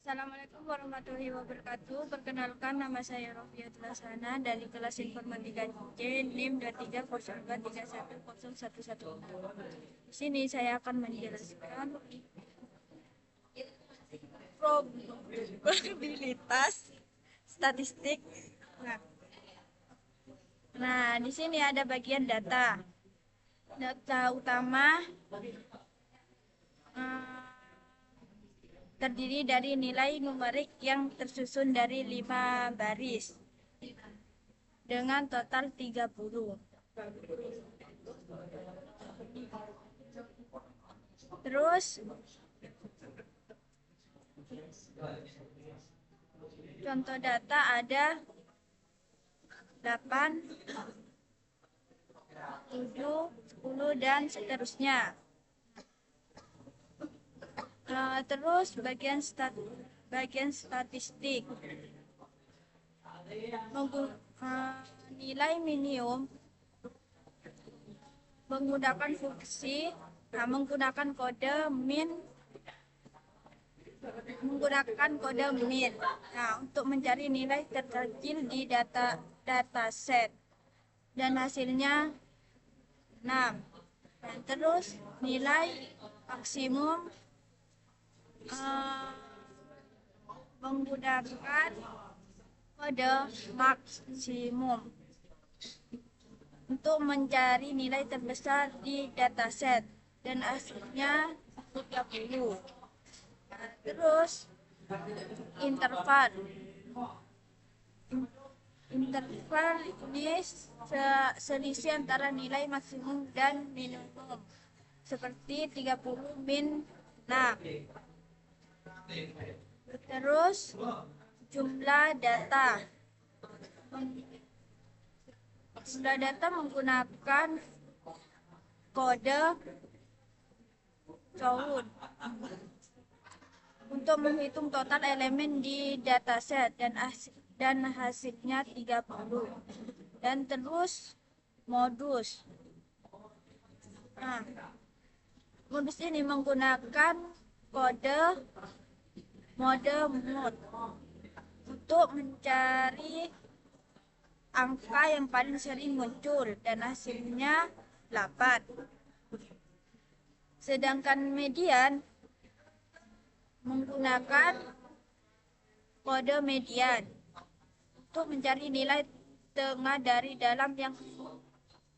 Assalamualaikum warahmatullahi wabarakatuh. Perkenalkan, nama saya Rofiatul Hasanah dari kelas Informatika C NIM 2302310116. Di sini saya akan menjelaskan probabilitas statistik. Nah, di sini ada bagian data. Data utama terdiri dari nilai numerik yang tersusun dari 5 baris dengan total 30. Terus contoh data ada 8, 7, 10 dan seterusnya. Terus bagian statistik nilai minimum menggunakan kode min. Untuk mencari nilai terkecil di dataset dan hasilnya 6. Dan terus nilai maksimum menggunakan kode maksimum untuk mencari nilai terbesar di dataset dan hasilnya 30. Terus interval ini selisih antara nilai maksimum dan minimum, seperti 30 min 6. Terus jumlah data menggunakan kode count untuk menghitung total elemen di dataset dan hasilnya 30. Dan terus modus. Modus ini menggunakan mode mode untuk mencari angka yang paling sering muncul dan hasilnya 8. Sedangkan median menggunakan kode median untuk mencari nilai tengah dari dalam yang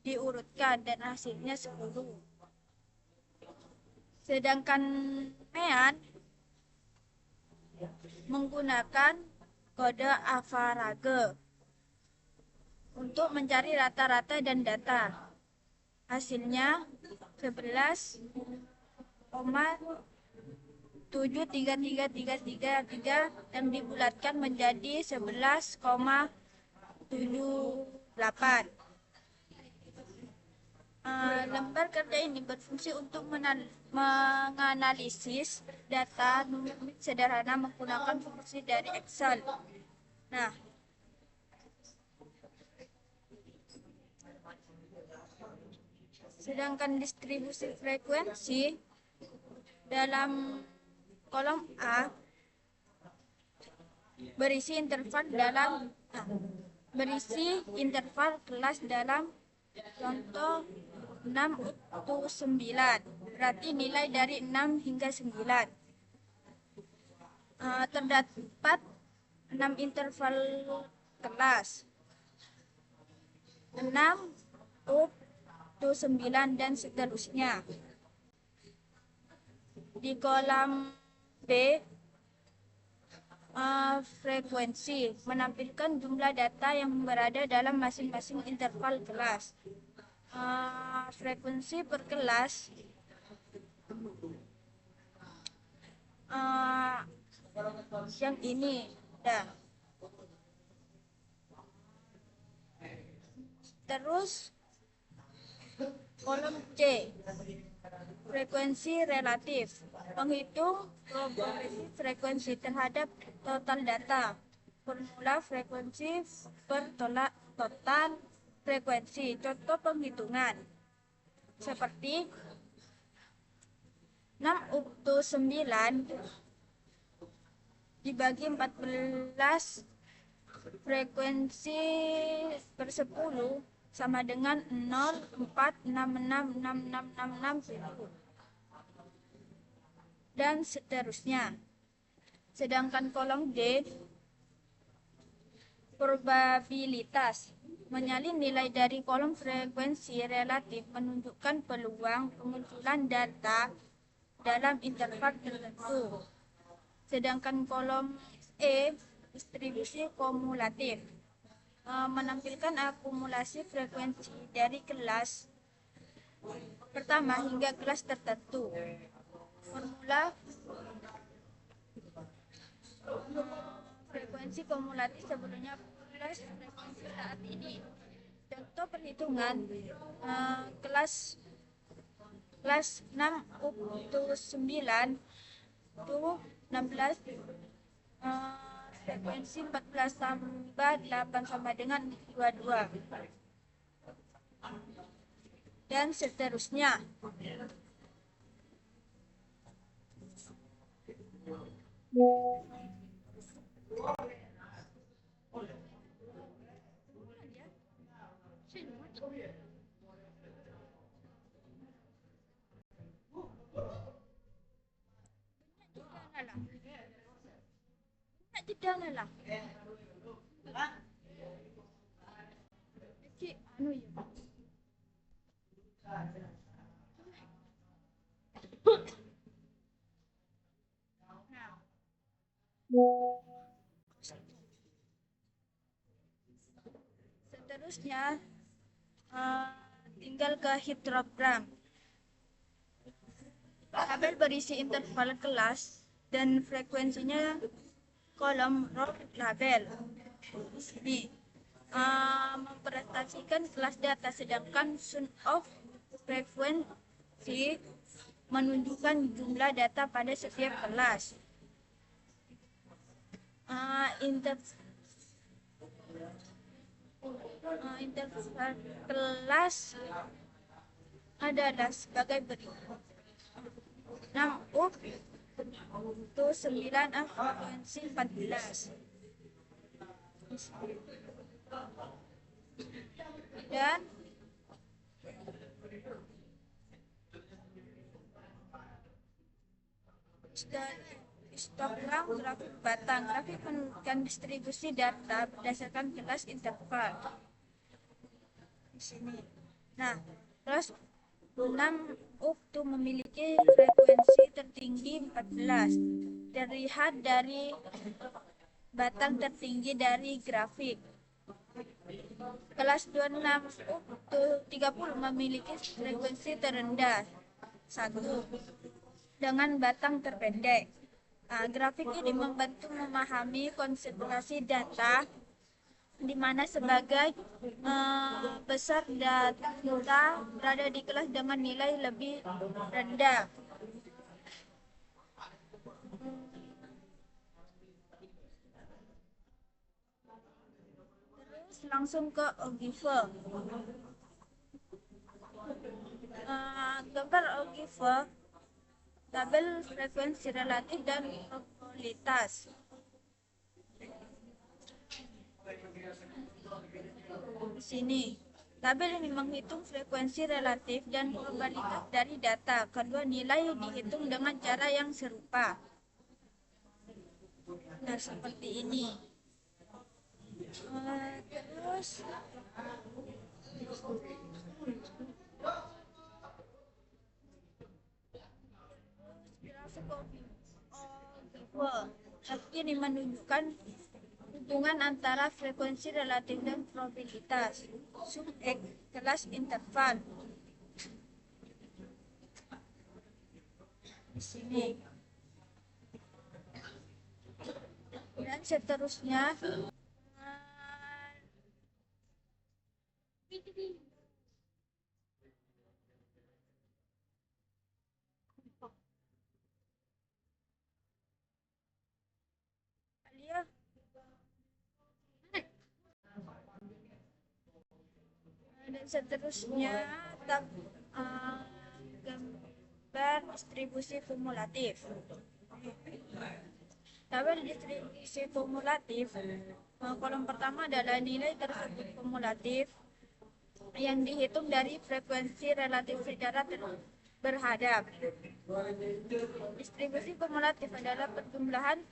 diurutkan dan hasilnya 10. Sedangkan mean menggunakan kode average untuk mencari rata-rata dan data. Hasilnya 11,73333 yang dibulatkan menjadi 11,78. Lembar kerja ini berfungsi untuk menganalisis data numerik sederhana menggunakan fungsi dari Excel. Sedangkan distribusi frekuensi dalam kolom A berisi interval kelas dalam contoh 6-9, berarti nilai dari 6 hingga 9. Terdapat 6 interval kelas, 6-9 dan seterusnya. Di kolam B, frekuensi menampilkan jumlah data yang berada dalam masing-masing interval kelas. Frekuensi per kelas yang ini terus kolom C, frekuensi relatif, menghitung probabilitas frekuensi terhadap total data. Formula frekuensi per total frekuensi. Contoh penghitungan seperti 6/9 dibagi 14 frekuensi per 10 sama dengan 0,4666666 dan seterusnya. Sedangkan kolom D, probabilitas. Menyalin nilai dari kolom frekuensi relatif menunjukkan peluang kemunculan data dalam interval tertentu. Sedangkan kolom E, distribusi kumulatif, menampilkan akumulasi frekuensi dari kelas pertama hingga kelas tertentu. Formula frekuensi kumulatif sebelumnya plus frekuensi saat ini. Contoh perhitungan kelas 6 up to 9 to 16, frekuensi 14 tambah 8 sama dengan 22 dan seterusnya. Tidak lah. Seterusnya tinggal ke histogram. Tabel berisi interval kelas dan frekuensinya kolom row label. Ini mempresentasikan kelas data, sedangkan sum of frekuensi menunjukkan jumlah data pada setiap kelas. Interval kelas adalah sebagai berikut. 6 up to 9 frekuensi 14 dan histogram grafik batang. Grafik menunjukkan distribusi data berdasarkan kelas interval di sini. Nah, terus 6 up to memiliki frekuensi tertinggi 14, terlihat dari batang tertinggi dari grafik. Kelas 26 up to 30 memiliki frekuensi terendah 1 dengan batang terpendek. Grafik ini membantu memahami konsentrasi data di mana sebagai besar data berada di kelas dengan nilai lebih rendah. Terus langsung ke Ogive. Gambar Ogive, tabel frekuensi relatif dan probabilitas. Di sini, tabel ini menghitung frekuensi relatif dan probabilitas dari data. Kedua nilai dihitung dengan cara yang serupa. Nah, seperti ini. Terus grafik Ogive ini menunjukkan hubungan antara frekuensi relatif dan probabilitas. Sum X kelas interval. Di sini. Dan seterusnya gambar distribusi kumulatif. Tabel distribusi kumulatif, kolom pertama adalah nilai tersebut kumulatif yang dihitung dari frekuensi relatif secara berhadap. Distribusi kumulatif adalah perjumlahan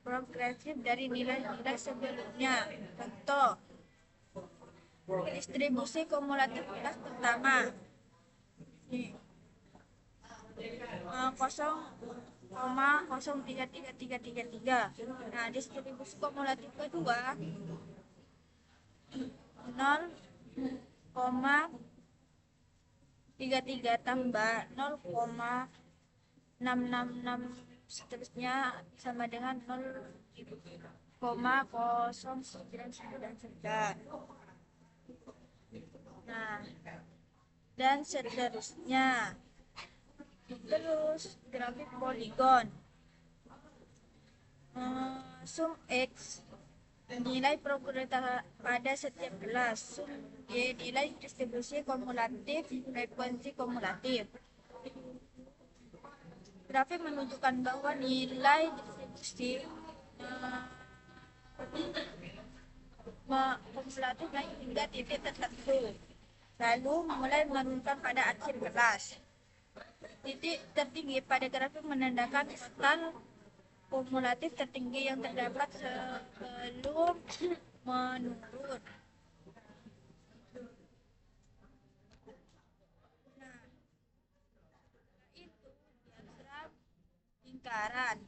progresif dari nilai-nilai sebelumnya. Contoh, distribusi kumulatif kelas pertama 0,03333. Nah, distribusi kumulatif kedua 0,33 tambah 0,666 seterusnya sama dengan 0,0999. Nah, dan seterusnya. Terus grafik poligon. Sum X nilai probabilitas pada setiap kelas. Sum Y nilai distribusi kumulatif frekuensi kumulatif. Grafik menunjukkan bahwa nilai distribusi kumulatif naik hingga titik tertentu, lalu mulai menurunkan pada akhir kelas. Titik tertinggi pada grafik menandakan total kumulatif tertinggi yang terdapat sebelum menurun. Nah, itu diagram lingkaran.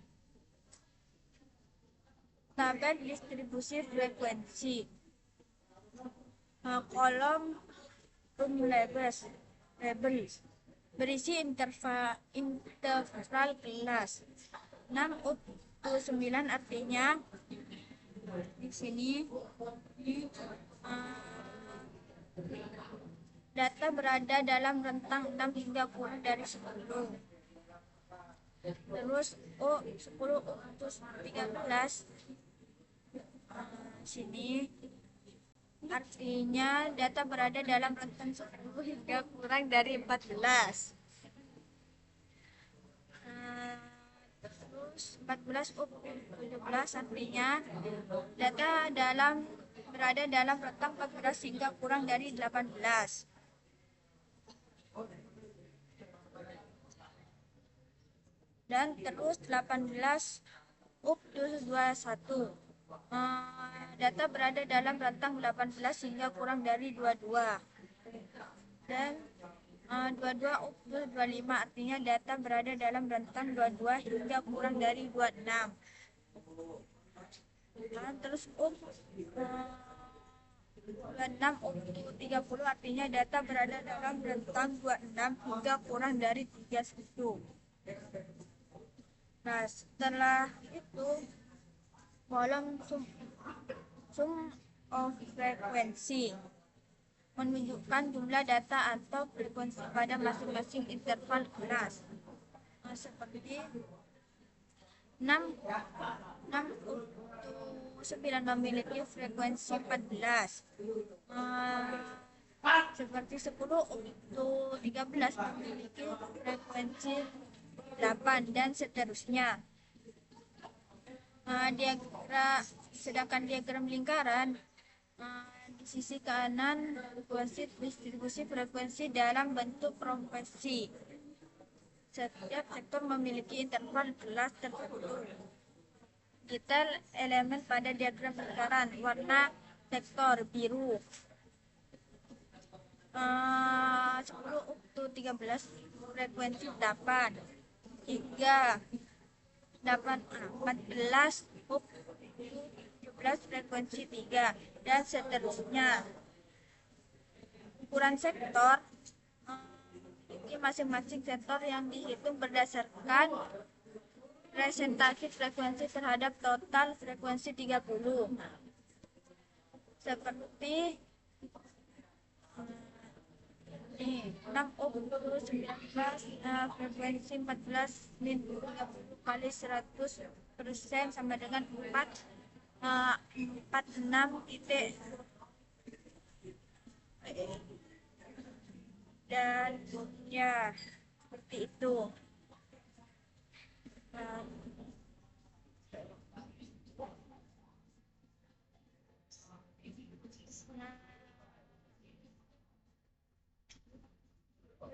Tabel distribusi frekuensi. Kolom labels berisi interval kelas 6 up to 9, artinya di sini data berada dalam rentang 6 hingga kurang dari 10. Terus 10 up to 13 sini artinya data berada dalam rentang 10 hingga kurang dari 14. Terus 14 up 17 artinya data berada dalam rentang 14 hingga kurang dari 18. Dan terus 18 up 21. Data berada dalam rentang 18 hingga kurang dari 22. Dan 22 up 25 artinya data berada dalam rentang 22 hingga kurang dari 26. Terus up 26 up 30 artinya data berada dalam rentang 26 hingga kurang dari 31. Nah, setelah itu kolom sum of frekuensi menunjukkan jumlah data atau frekuensi pada masing-masing interval kelas. Seperti 6 9 memiliki frekuensi 14. Seperti 10 untuk 13 memiliki frekuensi 8 dan seterusnya. Sedangkan diagram lingkaran di sisi kanan distribusi frekuensi dalam bentuk profesi. Setiap sektor memiliki interval kelas tertentu. Detail elemen pada diagram lingkaran warna sektor biru. 10 untuk 13 frekuensi 8, 3 14 up 17 frekuensi 3 dan seterusnya. Ukuran sektor ini masing-masing sektor yang dihitung berdasarkan presentasi frekuensi terhadap total frekuensi 30. Seperti 6 up 19 frekuensi 14 min 30 kali 100% sama dengan 46 titik. Dan ya seperti itu.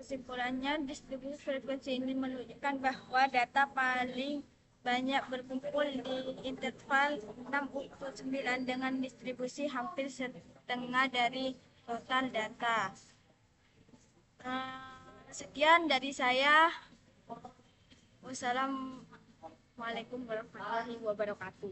Kesimpulannya, distribusi frekuensi ini menunjukkan bahwa data paling banyak berkumpul di interval 6-9 dengan distribusi hampir setengah dari total data. Sekian dari saya. Wassalamualaikum warahmatullahi wabarakatuh.